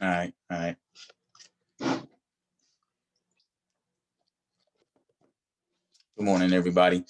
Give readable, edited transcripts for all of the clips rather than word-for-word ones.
All right. All right. Good morning, everybody.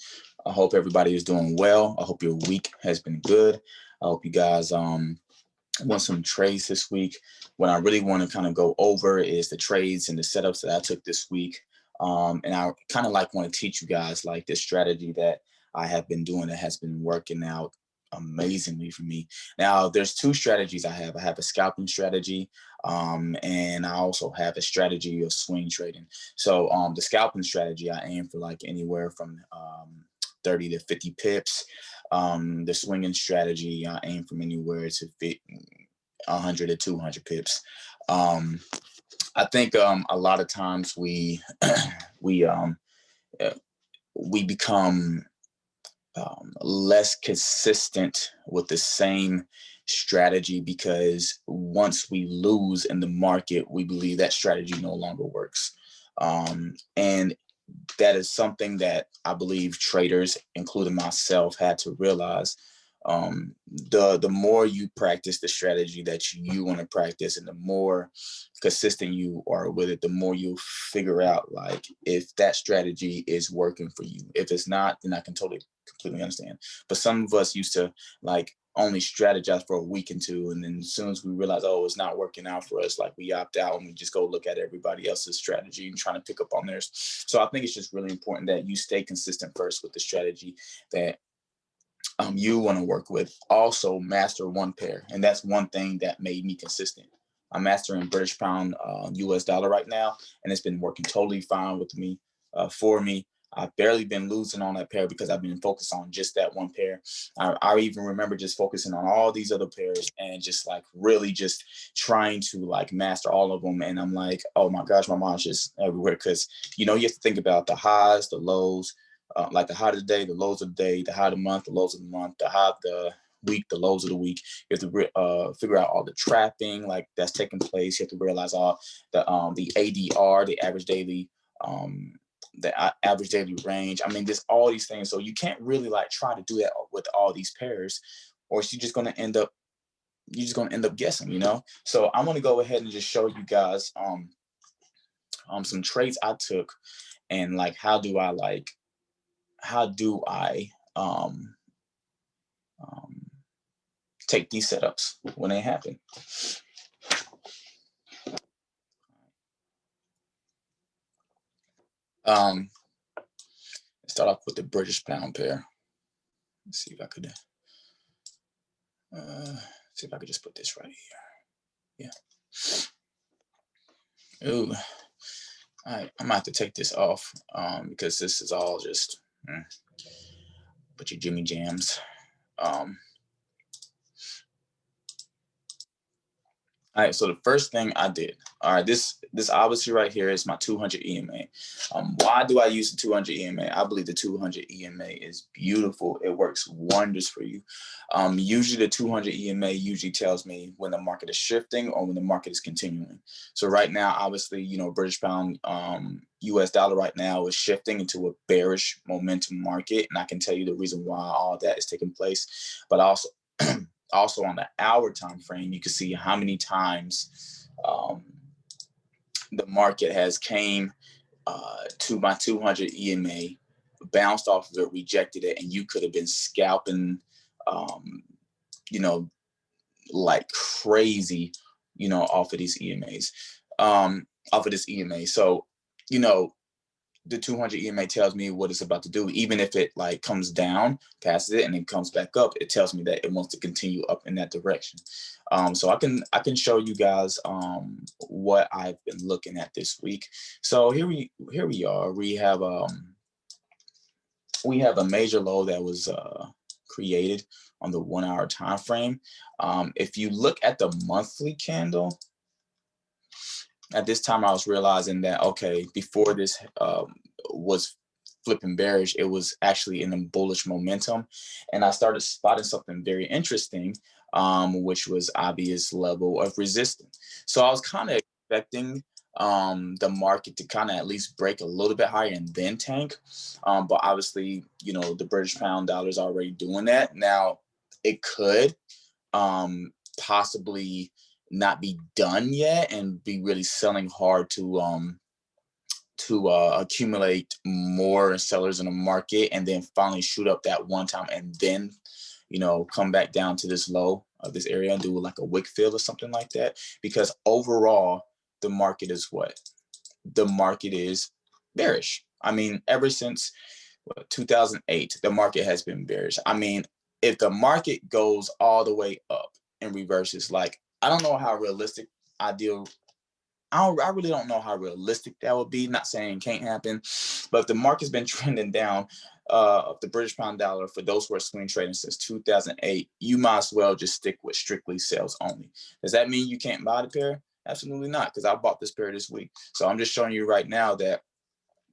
I hope everybody is doing well. I hope your week has been good. I hope you guys want some trades this week. What I really want to kind of go over is the trades and the setups that I took this week. And I kind of like want to teach you guys like this strategy that I have been doing that has been working out amazingly for me. Now, there's two strategies I have. I have a scalping strategy, and I also have a strategy of swing trading. So the scalping strategy, I aim for like anywhere from 30 to 50 pips. The swinging strategy, I aim from anywhere to 100 to 200 pips. I think a lot of times we we become less consistent with the same strategy because once we lose in the market, we believe that strategy no longer works. And that is something that I believe traders, including myself, had to realize. The more you practice the strategy that you want to practice, and the more consistent you are with it, the more you'll figure out like if that strategy is working for you. If it's not, then I can completely understand. But some of us used to like only strategize for a week and two, and then as soon as we realize, oh, it's not working out for us, like we opt out and we just go look at everybody else's strategy and trying to pick up on theirs. So I think it's just really important that you stay consistent first with the strategy that you want to work with. Also master one pair, and that's one thing that made me consistent. I'm mastering British pound US dollar right now, and it's been working totally fine with me, for me. I've barely been losing on that pair because I've been focused on just that one pair. I even remember just focusing on all these other pairs and just like really just trying to like master all of them. And I'm like, oh my gosh, my mind's just everywhere because, you know, you have to think about the highs, the lows, like the high of the day, the lows of the day, the high of the month, the lows of the month, the high of the week, the lows of the week. You have to figure out all the trapping like that's taking place. You have to realize all the ADR, the average daily average daily range. I mean, there's all these things. So you can't really like try to do that with all these pairs, or you're just going to end up guessing, you know. So I'm going to go ahead and just show you guys some trades I took, and like how do I take these setups when they happen. Start off with the British pound pair. Let's see if I could just put this right here. Yeah. Ooh. All right, I'm gonna have to take this off because this is all just put your Jimmy Jams. All right, so the first thing I did, all right, this obviously right here is my 200 EMA. Why do I use the 200 EMA? I believe the 200 EMA is beautiful. It works wonders for you. Usually the 200 EMA usually tells me when the market is shifting or when the market is continuing. So right now, obviously, you know, British pound, US dollar right now is shifting into a bearish momentum market. And I can tell you the reason why all that is taking place, but also also on the hour time frame, you can see how many times the market has came to my 200 EMA, bounced off of it, rejected it, and you could have been scalping, you know, like crazy, you know, off of these EMAs, off of this EMA. So, you know, the 200 EMA tells me what it's about to do. Even if it like comes down, passes it, and then comes back up, it tells me that it wants to continue up in that direction. So I can show you guys what I've been looking at this week. So here we are. We have a major low that was created on the 1 hour time frame. If you look at the monthly candle, at this time, I was realizing that, okay, before this was flipping bearish, it was actually in a bullish momentum. And I started spotting something very interesting, which was obvious level of resistance. So I was kind of expecting the market to kind of at least break a little bit higher and then tank. But obviously, you know, the British pound dollar is already doing that. Now, it could possibly not be done yet and be really selling hard to accumulate more sellers in the market, and then finally shoot up that one time, and then, you know, come back down to this low of this area and do like a wick fill or something like that. Because overall, the market is what? The market is bearish. I mean, ever since 2008, the market has been bearish. I mean, if the market goes all the way up and reverses, like, I don't know how realistic ideal I really don't know how realistic that would be. Not saying it can't happen, but if the market's been trending down of the British pound dollar for those who are swing trading since 2008, you might as well just stick with strictly sales only. Does that mean you can't buy the pair? Absolutely not, because I bought this pair this week. So I'm just showing you right now that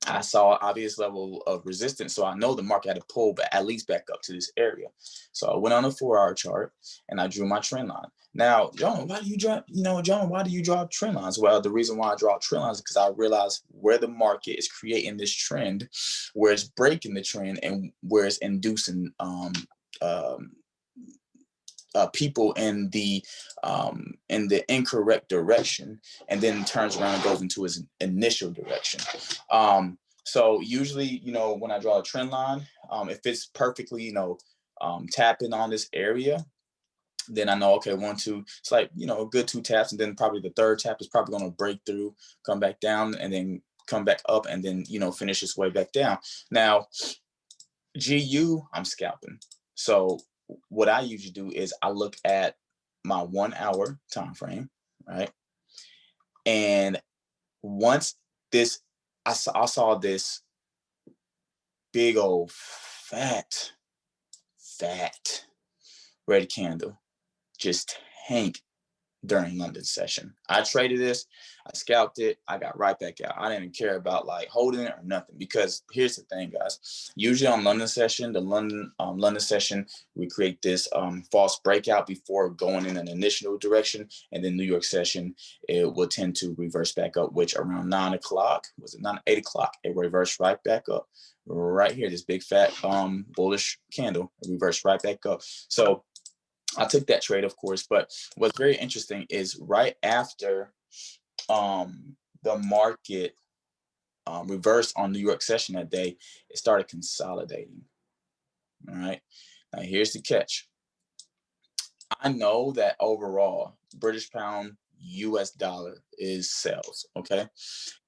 I saw an obvious level of resistance, so I know the market had to pull but at least back up to this area. So I went on a 4-hour chart and I drew my trend line. Now, John, why do you draw? John, why do you draw trend lines? Well, the reason why I draw trend lines is because I realize where the market is creating this trend, where it's breaking the trend, and where it's inducing people in the incorrect direction, and then turns around and goes into its initial direction. So usually, when I draw a trend line, if it's perfectly, tapping on this area, then I know, okay, 1, 2, it's like, a good 2 taps, and then probably the third tap is probably going to break through, come back down, and then come back up, and then, finish its way back down. Now, GU, I'm scalping. So what I usually do is I look at my 1-hour time frame, right? And once this, I saw this big old fat red candle just tank during London session. I traded this, I scalped it, I got right back out. I didn't care about like holding it or nothing, because here's the thing, guys. Usually on London session, the London session, we create this false breakout before going in an initial direction, and then New York session, it will tend to reverse back up, which around 9 o'clock, was it 8 o'clock, it reversed right back up. Right here, this big fat bullish candle, reversed right back up. So I took that trade, of course, but what's very interesting is right after the market reversed on New York session that day, it started consolidating. All right. Now, here's the catch. I know that overall, British pound, US dollar is sales. Okay.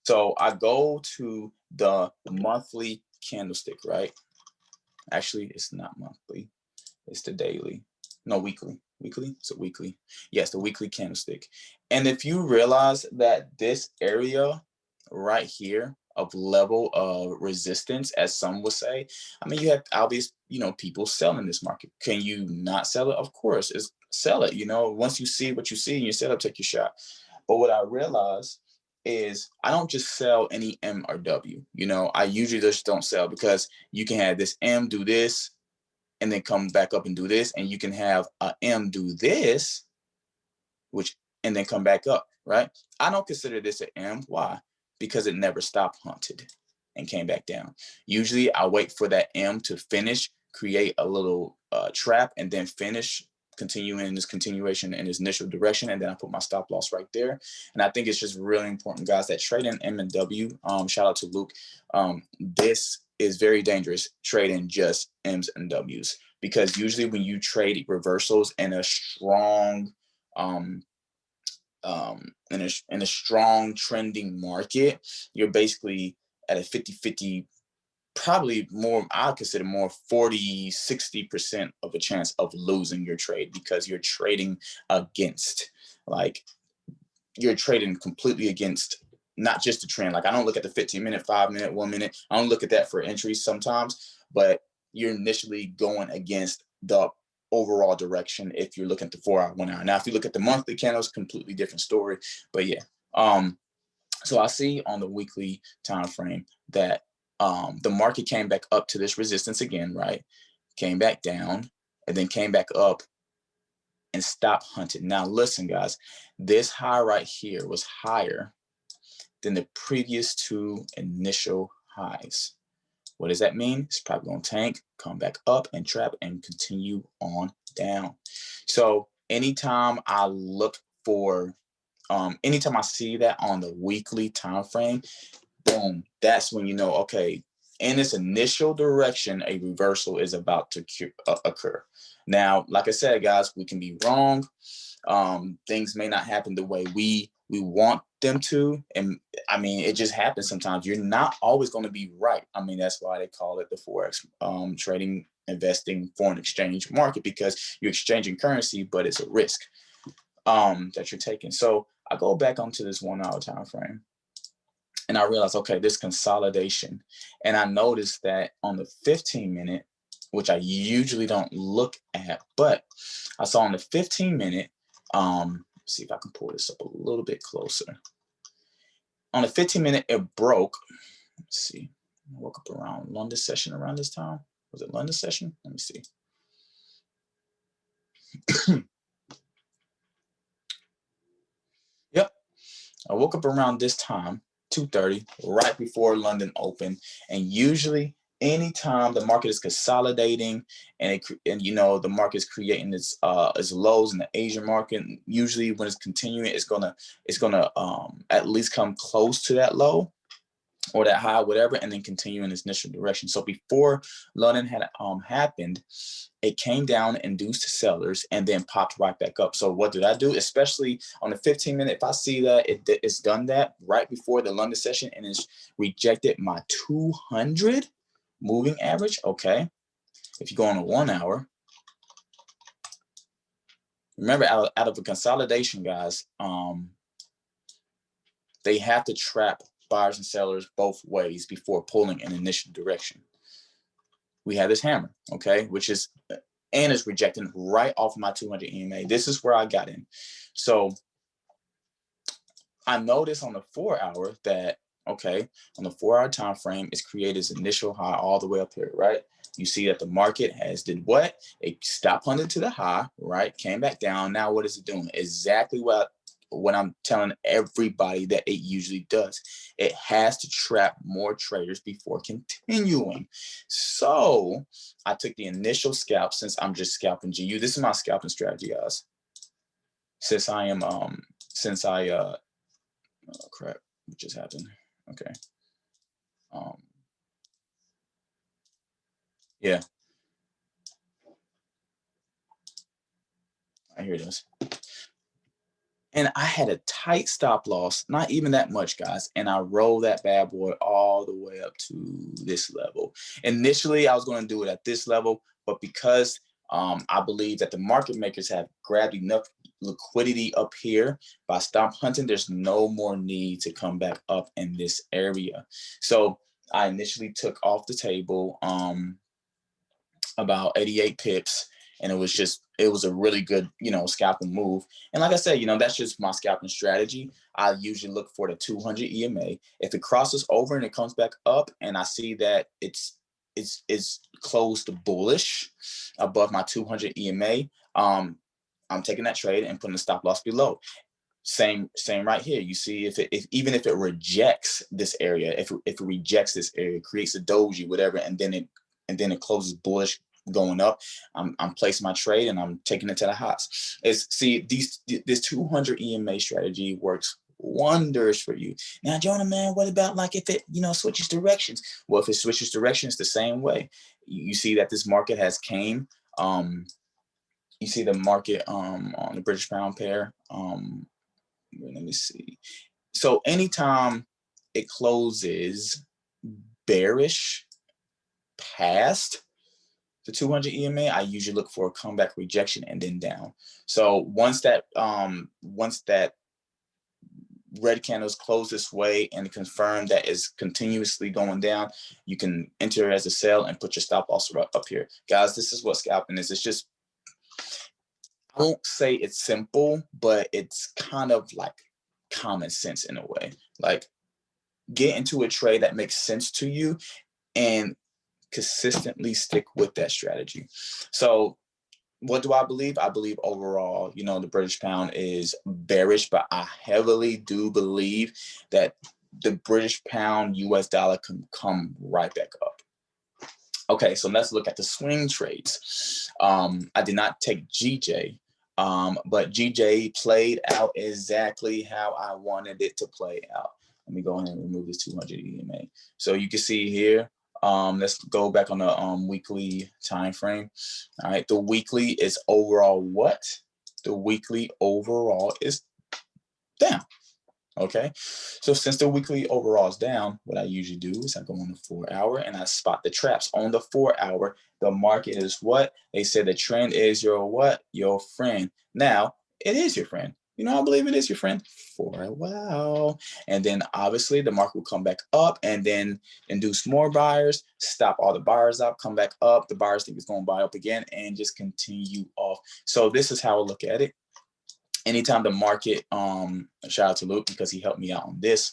So I go to the monthly candlestick, right? Actually, it's not monthly, it's the daily. No, weekly. It's a weekly. Yes, the weekly candlestick. And if you realize that this area right here of level of resistance, as some would say, I mean, you have obvious, people selling this market. Can you not sell it? Of course, it's sell it. Once you see what you see in your setup, take your shot. But what I realize is I don't just sell any M or W. I usually just don't sell, because you can have this M do this, and then come back up and do this, and you can have a M do this, and then come back up, right? I don't consider this an M. Why? Because it never stopped hunted and came back down. Usually I wait for that M to finish, create a little trap, and then finish, continuing in this continuation in this initial direction, and then I put my stop loss right there. And I think it's just really important, guys, that trading M and W, shout out to Luke, this is very dangerous, trading just M's and W's, because usually when you trade reversals in a strong in a strong trending market, you're basically at a 50-50, probably more, I consider more 40-60% of a chance of losing your trade, because you're trading against, like, you're trading completely against not just the trend. Like, I don't look at the 15-minute, 5-minute, 1 minute. I don't look at that for entries sometimes, but you're initially going against the overall direction if you're looking at the 4-hour, 1 hour. Now, if you look at the monthly candles, completely different story. But yeah, so I see on the weekly time frame that the market came back up to this resistance again, right? Came back down, and then came back up and stopped hunting. Now, listen, guys, this high right here was higher than the previous 2 initial highs. What does that mean? It's probably going to tank, come back up and trap, and continue on down. So anytime I look for anytime I see that on the weekly time frame, boom, that's when you know, okay, in its initial direction, a reversal is about to occur. Now, like I said, guys, we can be wrong. Things may not happen the way we want them to. And I mean, it just happens sometimes. You're not always going to be right. I mean, that's why they call it the Forex trading, investing, foreign exchange market, because you're exchanging currency, but it's a risk that you're taking. So I go back onto this 1 hour time frame. And I realized, okay, this consolidation. And I noticed that on the 15-minute, which I usually don't look at, but I saw on the 15-minute, see if I can pull this up a little bit closer. On the 15-minute, it broke. Let's see. I woke up around London session around this time. Was it London session? Let me see. Yep. I woke up around this time, 2:30, right before London opened. And usually anytime the market is consolidating and you know the market's creating its lows in the Asian market, usually when it's continuing, it's gonna at least come close to that low or that high, whatever, and then continue in its initial direction. So before London had happened, it came down, induced sellers, and then popped right back up. So what did I do? Especially on the 15-minute, if I see that it's done that right before the London session and it's rejected my 200 moving average, okay. If you go on a 1 hour, remember out of a consolidation, guys, they have to trap buyers and sellers both ways before pulling an initial direction. We have this hammer, okay, which is, and it's rejecting right off of my 200 EMA. This is where I got in. So I noticed on the 4 hour that, okay, on the 4 hour time frame, it's created its initial high all the way up here, right? You see that the market has did what? It stopped hunting to the high, right? Came back down. Now what is it doing? Exactly what I'm telling everybody that it usually does. It has to trap more traders before continuing. So I took the initial scalp, since I'm just scalping GU. This is my scalping strategy, guys. Since I am oh crap, what just happened? Okay. Yeah, here it is. And I had a tight stop loss, not even that much, guys. And I rolled that bad boy all the way up to this level. Initially, I was going to do it at this level, but because I believe that the market makers have grabbed enough liquidity up here by stop hunting, there's no more need to come back up in this area. So I initially took off the table about 88 pips. And it was a really good, scalping move. And like I said, that's just my scalping strategy. I usually look for the 200 EMA. If it crosses over and it comes back up and I see that it's closed bullish above my 200 EMA, I'm taking that trade and putting the stop loss below. Same right here. You see, even if it rejects this area, if it rejects this area, creates a doji, whatever, and then it closes bullish going up, I'm placing my trade and I'm taking it to the highs. This 200 EMA strategy works wonders for you. Now, Jonah, man, what about like if it switches directions? Well, if it switches directions the same way, you see that this market has came. You see the market on the British pound pair. Let me see. So anytime it closes bearish past the 200 EMA, I usually look for a comeback rejection and then down. So once that red candles close this way and confirm that is continuously going down, you can enter as a sell and put your stop loss up here. Guys, this is what scalping is. It's just, I won't say it's simple, but it's kind of like common sense in a way. Like, get into a trade that makes sense to you and consistently stick with that strategy. So what do I believe? I believe overall, the British pound is bearish, but I heavily do believe that the British pound US dollar can come right back up. Okay, so let's look at the swing trades. I did not take GJ. But GJ played out exactly how I wanted it to play out. Let me go ahead and remove this 200 EMA. So you can see here, let's go back on the weekly time frame. All right, the weekly is overall what? The weekly overall is down. Okay, so since the weekly overall is down, what I usually do is I go on the 4 hour and I spot the traps. On the 4 hour, the market is what? They said the trend is your what? Your friend. Now, it is your friend. You know, I believe it is your friend for a while. And then obviously the market will come back up and then induce more buyers, stop all the buyers out, come back up. The buyers think it's going to buy up again and just continue off. So this is how I look at it. Anytime the market, shout out to Luke because he helped me out on this.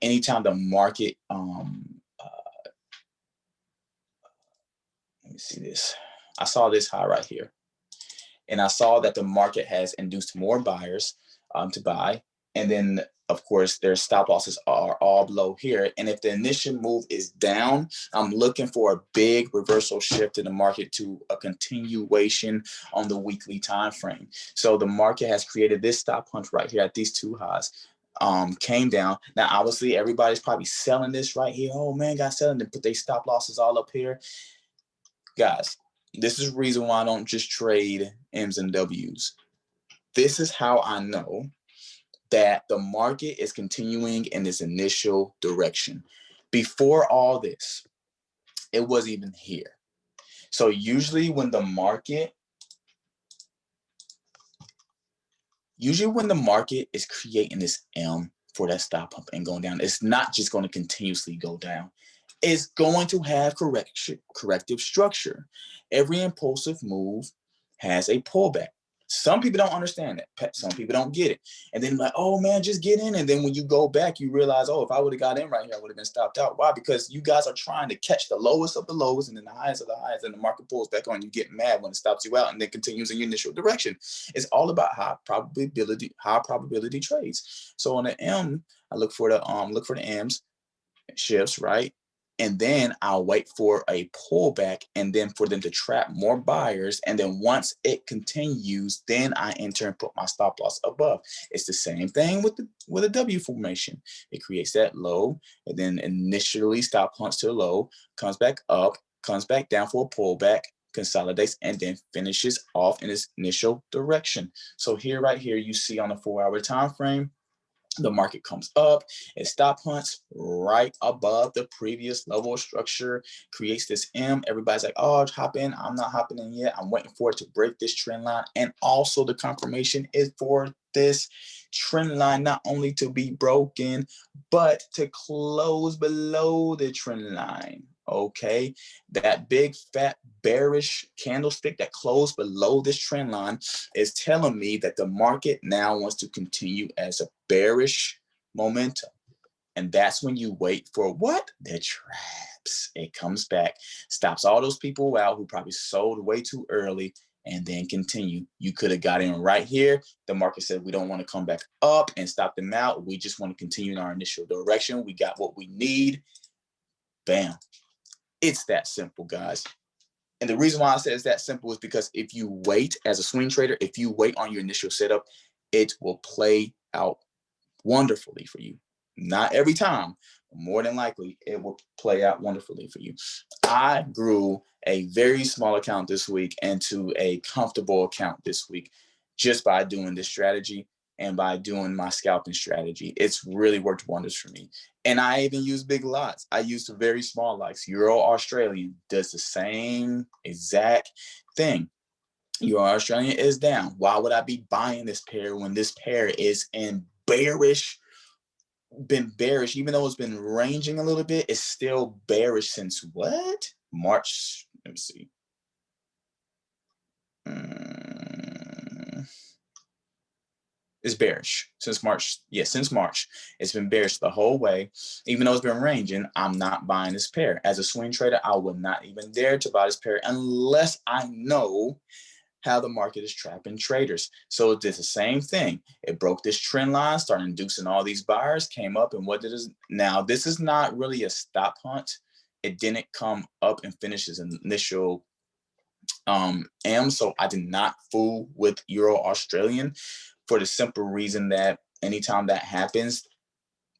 Anytime the market, let me see this. I saw this high right here. And I saw that the market has induced more buyers to buy. And then, of course, their stop losses are all below here. And if the initial move is down, I'm looking for a big reversal shift in the market to a continuation on the weekly time frame. So the market has created this stop punch right here at these two highs. Came down. Now, obviously, everybody's probably selling this right here. Oh, man, got selling and put their stop losses all up here. Guys, this is the reason why I don't just trade M's and W's. This is how I know that the market is continuing in this initial direction. Before all this, it wasn't even here. So usually when the market is creating this M for that stop pump and going down, it's not just going to continuously go down. It's going to have corrective structure. Every impulsive move has a pullback. Some people don't understand that. Some people don't get it. And then like, oh man, just get in. And then when you go back, you realize, oh, if I would have got in right here, I would have been stopped out. Why? Because you guys are trying to catch the lowest of the lows and then the highest of the highs, and the market pulls back on. You get mad when it stops you out and then continues in your initial direction. It's all about high probability trades. So on the M, I look for the M's, shifts, right? And then I'll wait for a pullback and then for them to trap more buyers. And then once it continues, then I enter and put my stop loss above. It's the same thing with a W formation. It creates that low and then initially stop punch to the low, comes back up, comes back down for a pullback, consolidates, and then finishes off in its initial direction. So here, right here, you see on the 4 hour time frame, the market comes up, it stop hunts right above the previous level of structure, creates this M. Everybody's like, oh, hop in. I'm not hopping in yet. I'm waiting for it to break this trend line. And also the confirmation is for this trend line not only to be broken, but to close below the trend line. Okay, that big fat bearish candlestick that closed below this trend line is telling me that the market now wants to continue as a bearish momentum. And that's when you wait for what? The traps. It comes back, stops all those people out who probably sold way too early, and then continue. You could have got in right here. The market said we don't want to come back up and stop them out. We just want to continue in our initial direction. We got what we need. Bam. It's that simple, guys. And the reason why I say it's that simple is because if you wait as a swing trader, if you wait on your initial setup, it will play out wonderfully for you. Not every time, but more than likely, it will play out wonderfully for you. I grew a very small account this week into a comfortable account this week just by doing this strategy and by doing my scalping strategy. It's really worked wonders for me. And I even use big lots. I use very small lots. Euro Australian does the same exact thing. Euro Australian is down. Why would I be buying this pair when this pair is in been bearish, even though it's been ranging a little bit, it's still bearish since what? March. Let me see. It's bearish since March. Yeah, since March. It's been bearish the whole way. Even though it's been ranging, I'm not buying this pair. As a swing trader, I would not even dare to buy this pair unless I know how the market is trapping traders. So it did the same thing. It broke this trend line, started inducing all these buyers, came up, and what did it? Now, this is not really a stop hunt. It didn't come up and finish its initial So I did not fool with Euro Australian for the simple reason that anytime that happens,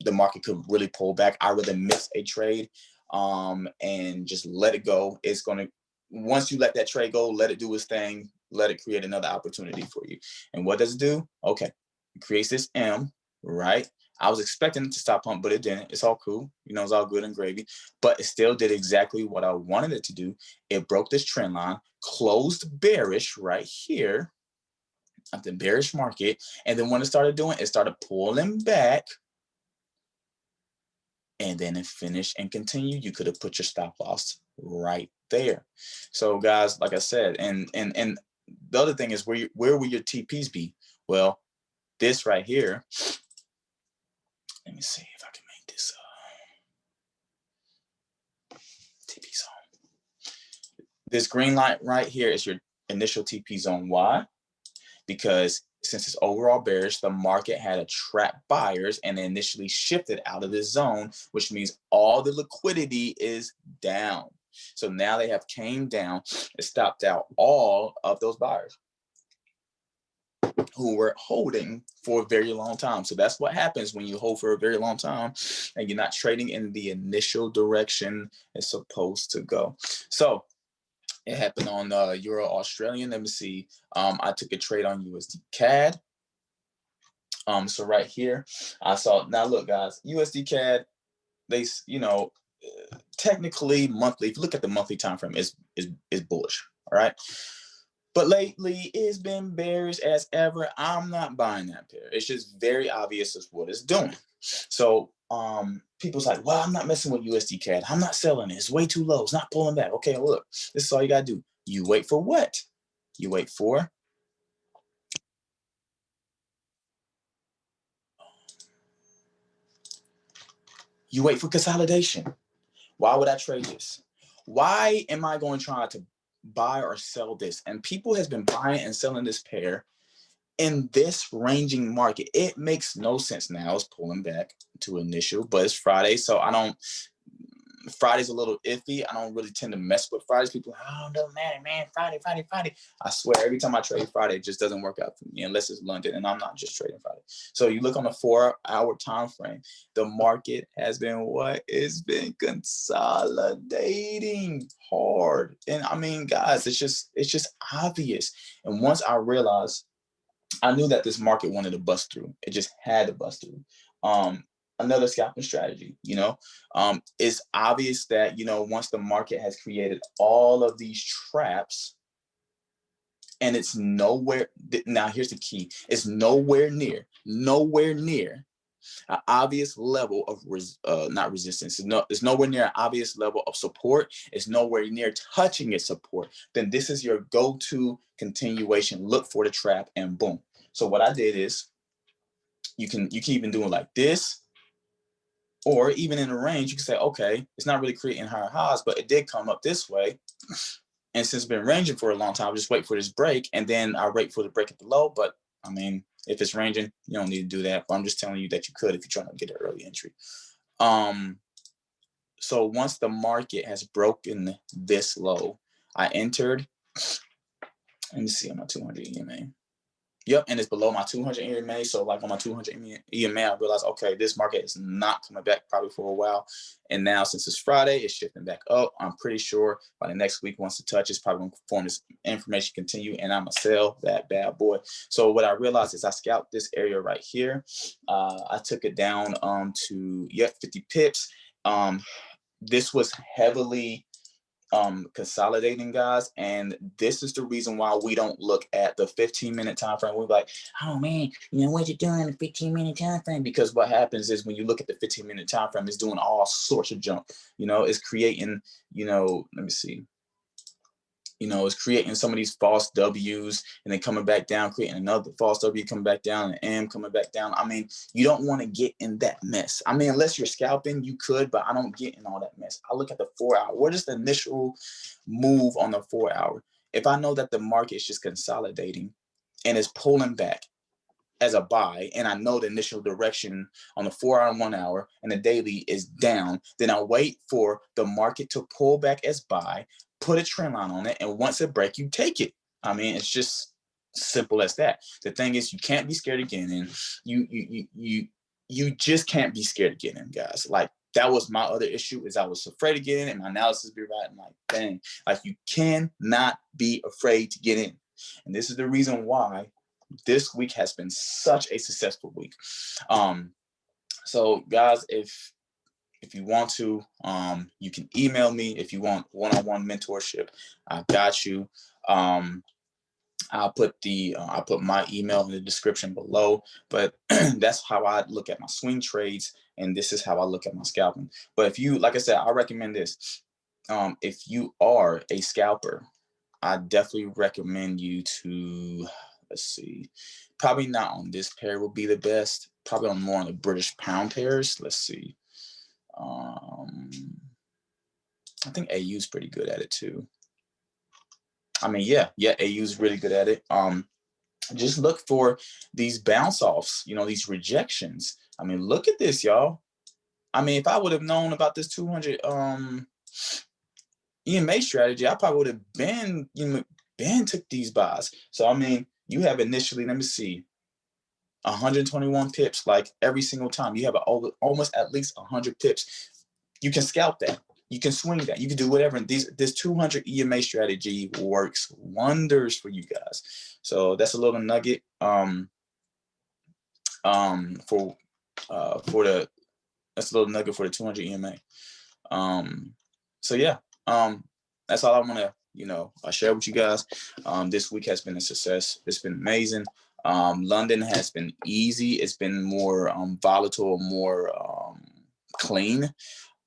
the market could really pull back. I rather miss a trade and just let it go. It's going to, once you let that trade go, let it do its thing, let it create another opportunity for you. And what does it do? Okay, it creates this M, right? I was expecting it to stop pump, but it didn't. It's all cool. You know, it's all good and gravy, but it still did exactly what I wanted it to do. It broke this trend line, closed bearish right here at the bearish market. And then when it started doing, it started pulling back, and then it finished and continued. You could have put your stop loss right there. So guys, like I said, and the other thing is, where will your TPs be? Well, this right here, let me see if I can make this TP zone. This green line right here is your initial TP zone. Why? Because since it's overall bearish, the market had attract buyers and initially shifted out of this zone, which means all the liquidity is down. So now they have came down and stopped out all of those buyers who were holding for a very long time. So that's what happens when you hold for a very long time and you're not trading in the initial direction it's supposed to go. So it happened on Euro Australian. Let me see. I took a trade on USD CAD. So right here, I saw. Now look, guys, USD CAD. They, you know, technically monthly. If you look at the monthly time frame, is bullish. All right. But lately, it's been bearish as ever. I'm not buying that pair. It's just very obvious as what it's doing. So people's like, well, I'm not messing with USD CAD. I'm not selling it. It's way too low. It's not pulling back. Okay, look, this is all you got to do. You wait for what? You wait for consolidation. Why would I trade this? Why am I going to try to buy or sell this? And people has been buying and selling this pair in this ranging market. It makes no sense. Now it's pulling back to initial, but it's Friday, so Friday's a little iffy. I don't really tend to mess with Fridays. People are like, oh, no matter, man, Friday. I swear, every time I trade Friday, it just doesn't work out for me unless it's London, and I'm not just trading Friday. So you look on the 4-hour time frame, the market has been what? It's been consolidating hard. And I mean, guys, it's just obvious. And once I realized, I knew that this market wanted to bust through. It just had to bust through. Another scalping strategy, it's obvious that, once the market has created all of these traps and it's nowhere, now here's the key, it's nowhere near an obvious level of not resistance. It's nowhere near an obvious level of support. It's nowhere near touching its support. Then this is your go-to continuation. Look for the trap and boom. So what I did is, you can even do it like this, or even in the range, you can say, okay, it's not really creating higher highs, but it did come up this way. And since it's been ranging for a long time, I'll just wait for this break, and then I'll wait for the break at the low. But I mean, if it's ranging, you don't need to do that. But I'm just telling you that you could if you're trying to get an early entry. So once the market has broken this low, I entered. Let me see on my 200 EMA. Yep, and it's below my 200 EMA. So like on my 200 EMA, I realized, okay, this market is not coming back probably for a while. And now since it's Friday, it's shifting back up. I'm pretty sure by the next week, once it touches, probably going to form this information continue, and I'm going to sell that bad boy. So what I realized is I scalped this area right here. I took it down to 50 pips. This was heavily consolidating, guys, and this is the reason why we don't look at the 15-minute time frame. We're like, oh man, what you doing in the 15-minute time frame? Because what happens is, when you look at the 15-minute time frame, it's doing all sorts of junk. It's creating, let me see, it's creating some of these false W's and then coming back down, creating another false W, coming back down, and M coming back down. I mean, you don't want to get in that mess. I mean, unless you're scalping, you could, but I don't get in all that mess. I look at the 4-hour. What is the initial move on the 4-hour? If I know that the market is just consolidating and is pulling back as a buy, and I know the initial direction on the 4-hour and 1 hour and the daily is down, then I'll wait for the market to pull back as buy. put a trend line on it, and once it breaks, you take it. I mean, it's just simple as that. The thing is, you can't be scared of getting in. You just can't be scared of getting in, guys. Like, that was my other issue, is I was afraid to get in, and my analysis be right. I'm like, dang, like, you cannot be afraid to get in. And this is the reason why this week has been such a successful week. So guys, if you want to, you can email me if you want one-on-one mentorship. I got you. I'll put my email in the description below, but that's how I look at my swing trades, and this is how I look at my scalping. But if you, like I said, I recommend this. If you are a scalper, I definitely recommend you to, let's see, probably not on this pair will be the best, probably on more on the British pound pairs. Let's see. I think AU's pretty good at it too. I mean, yeah, AU's really good at it. Just look for these bounce offs, you know, these rejections. I mean, look at this, y'all. I mean, if I would have known about this 200 EMA strategy, I probably would have been took these buys. So I mean, you have initially, let me see, 121 pips. Like, every single time you have almost at least 100 pips. You can scalp that. You can swing that. You can do whatever. This 200 EMA strategy works wonders for you guys. So that's a little nugget that's a little nugget for the 200 EMA. So yeah, that's all I want to, you know, share with you guys. This week has been a success. It's been amazing. London has been easy. It's been more volatile, more clean.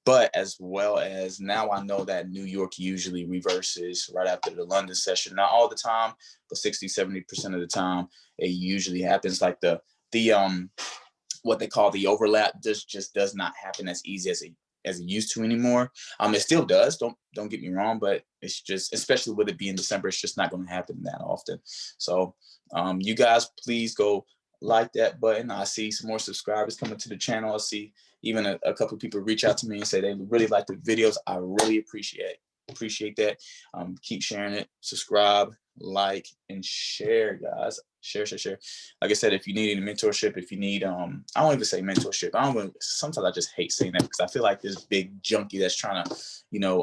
But as well as now, I know that New York usually reverses right after the London session. Not all the time, but 60–70% of the time, it usually happens. Like the what they call the overlap just does not happen as easy as it used to anymore. It still does. Don't get me wrong, but it's just, especially with it being December, it's just not going to happen that often. So you guys, please go like that button. I see some more subscribers coming to the channel. I see even a couple of people reach out to me and say they really like the videos. I really appreciate that. Keep sharing it, subscribe, like, and share, guys. Share. Like I said, if you need any mentorship, if you need, I don't even say mentorship. Sometimes I just hate saying that, because I feel like this big junkie that's trying to, you know,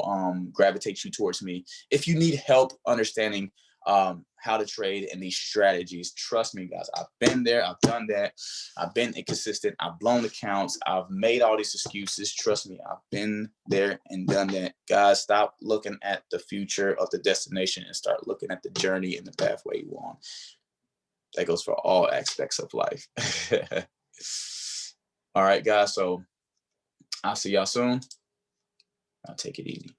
gravitate you towards me. If you need help understanding how to trade and these strategies, trust me, guys, I've been there, I've done that, I've been inconsistent, I've blown accounts, I've made all these excuses. Trust me, I've been there and done that. Guys, stop looking at the future of the destination and start looking at the journey and the pathway you want. That goes for all aspects of life. All right, guys, so I'll see y'all soon. I'll take it easy.